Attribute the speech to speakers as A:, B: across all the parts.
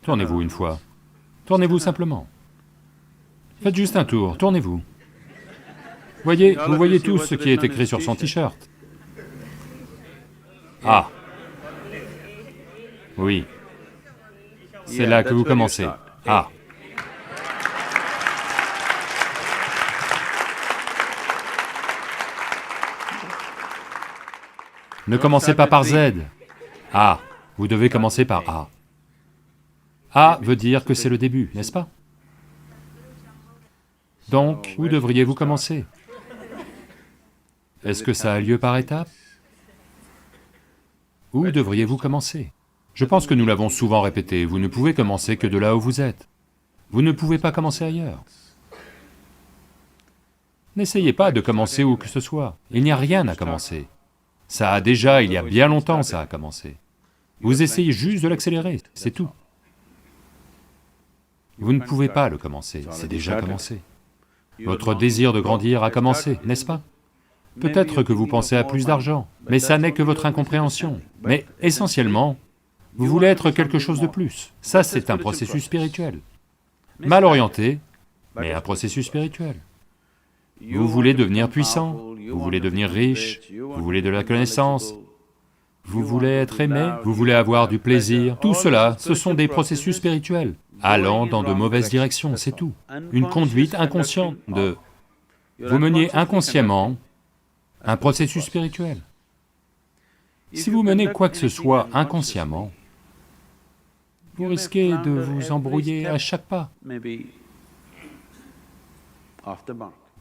A: Tournez-vous une fois. Tournez-vous simplement. Faites juste un tour, tournez-vous. Voyez, vous voyez tous ce qui est écrit sur son t-shirt. Ah. Oui. C'est là que vous commencez. Ah. Ne commencez pas par Z. A. Vous devez commencer par A. A veut dire que c'est le début, n'est-ce pas? Donc, où devriez-vous commencer? Est-ce que ça a lieu par étapes? Où devriez-vous commencer? Je pense que nous l'avons souvent répété, vous ne pouvez commencer que de là où vous êtes. Vous ne pouvez pas commencer ailleurs. N'essayez pas de commencer où que ce soit, il n'y a rien à commencer. Ça a déjà, il y a bien longtemps, ça a commencé. Vous essayez juste de l'accélérer, c'est tout. Vous ne pouvez pas le commencer, c'est déjà commencé. Votre désir de grandir a commencé, n'est-ce pas? Peut-être que vous pensez à plus d'argent, mais ça n'est que votre incompréhension. Mais essentiellement, vous voulez être quelque chose de plus. Ça, c'est un processus spirituel. Mal orienté, mais un processus spirituel. Vous voulez devenir puissant, vous voulez devenir riche, vous voulez de la connaissance, vous voulez être aimé, vous voulez avoir du plaisir, tout cela, ce sont des processus spirituels, allant dans de mauvaises directions, c'est tout. Une conduite inconsciente de... Vous meniez inconsciemment un processus spirituel. Si vous menez quoi que ce soit inconsciemment, vous risquez de vous embrouiller à chaque pas,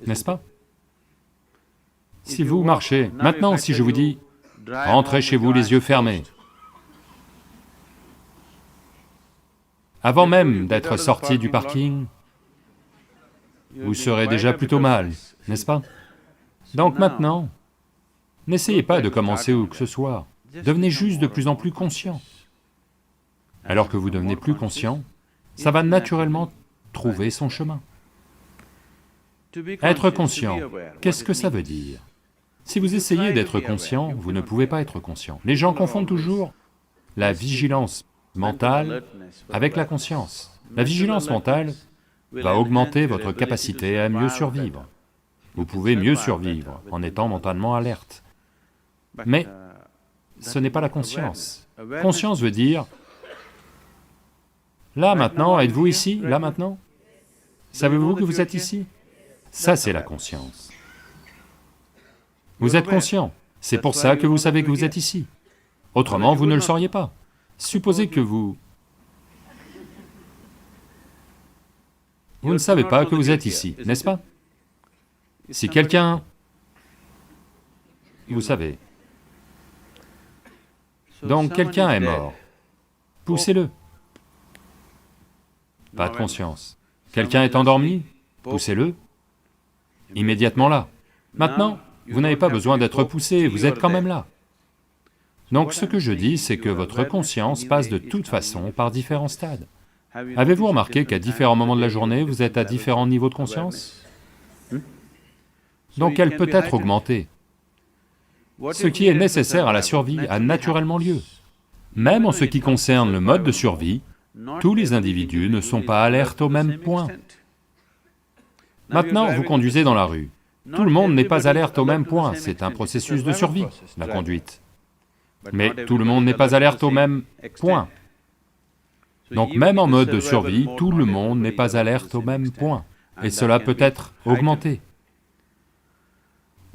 A: n'est-ce pas? Si vous marchez, maintenant si je vous dis, rentrez chez vous les yeux fermés, avant même d'être sorti du parking, vous serez déjà plutôt mal, n'est-ce pas? Donc maintenant, n'essayez pas de commencer où que ce soit, devenez juste de plus en plus conscient. Alors que vous devenez plus conscient, ça va naturellement trouver son chemin. Être conscient, qu'est-ce que ça veut dire? Si vous essayez d'être conscient, vous ne pouvez pas être conscient. Les gens confondent toujours la vigilance mentale avec la conscience. La vigilance mentale va augmenter votre capacité à mieux survivre. Vous pouvez mieux survivre en étant mentalement alerte. Mais ce n'est pas la conscience. Conscience veut dire, là maintenant, êtes-vous ici, là maintenant? Savez-vous que vous êtes ici? Ça c'est la conscience. Vous êtes conscient, c'est pour ça que vous savez que vous êtes ici. Autrement, vous ne le sauriez pas. Supposez que vous ne savez pas que vous êtes ici, n'est-ce pas? Si quelqu'un... Vous savez. Donc quelqu'un est mort. Poussez-le. Pas de conscience. Quelqu'un est endormi, poussez-le. Immédiatement là. Maintenant, vous n'avez pas besoin d'être poussé, vous êtes quand même là. Donc ce que je dis, c'est que votre conscience passe de toute façon par différents stades. Avez-vous remarqué qu'à différents moments de la journée, vous êtes à différents niveaux de conscience? Donc elle peut être augmentée. Ce qui est nécessaire à la survie a naturellement lieu. Même en ce qui concerne le mode de survie, tous les individus ne sont pas alertes au même point. Maintenant, vous conduisez dans la rue. Tout le monde n'est pas alerte au même point, c'est un processus de survie, la conduite. Mais tout le monde n'est pas alerte au même point. Donc même en mode de survie, tout le monde n'est pas alerte au même point, et cela peut être augmenté.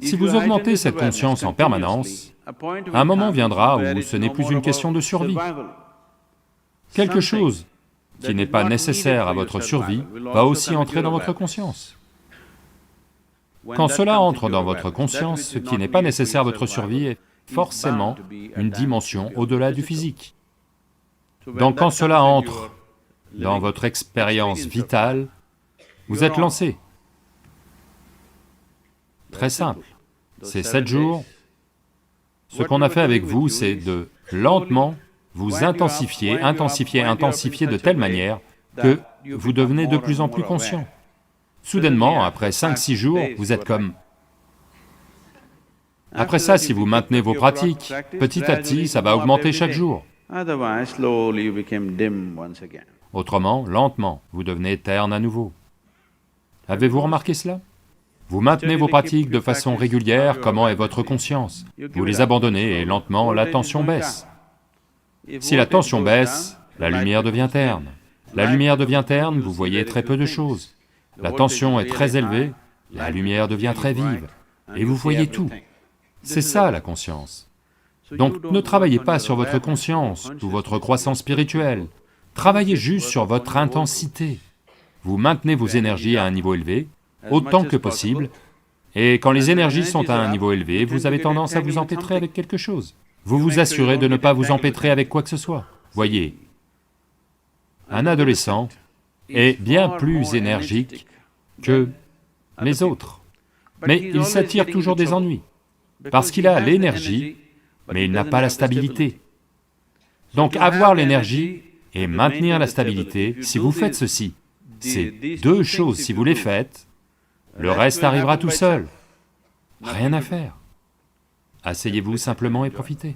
A: Si vous augmentez cette conscience en permanence, un moment viendra où ce n'est plus une question de survie. Quelque chose qui n'est pas nécessaire à votre survie va aussi entrer dans votre conscience. Quand cela entre dans votre conscience, ce qui n'est pas nécessaire à votre survie est forcément une dimension au-delà du physique. Donc quand cela entre dans votre expérience vitale, vous êtes lancé. Très simple, c'est 7 jours. Ce qu'on a fait avec vous, c'est de lentement vous intensifier de telle manière que vous devenez de plus en plus conscient. Soudainement, après 5-6 jours, vous êtes comme... Après ça, si vous maintenez vos pratiques, petit à petit, ça va augmenter chaque jour. Autrement, lentement, vous devenez terne à nouveau. Avez-vous remarqué cela? Vous maintenez vos pratiques de façon régulière, comment est votre conscience? Vous les abandonnez et lentement la tension baisse. Si la tension baisse, la lumière devient terne. La lumière devient terne, vous voyez très peu de choses. La tension est très élevée, la lumière devient très vive, et vous voyez tout. C'est ça la conscience. Donc ne travaillez pas sur votre conscience ou votre croissance spirituelle, travaillez juste sur votre intensité. Vous maintenez vos énergies à un niveau élevé, autant que possible, et quand les énergies sont à un niveau élevé, vous avez tendance à vous empêtrer avec quelque chose. Vous vous assurez de ne pas vous empêtrer avec quoi que ce soit. Voyez, un adolescent est bien plus énergique que les autres, mais il s'attire toujours des ennuis, parce qu'il a l'énergie, mais il n'a pas la stabilité. Donc avoir l'énergie et maintenir la stabilité, si vous faites ceci, ces deux choses, si vous les faites, le reste arrivera tout seul. Rien à faire. Asseyez-vous simplement et profitez.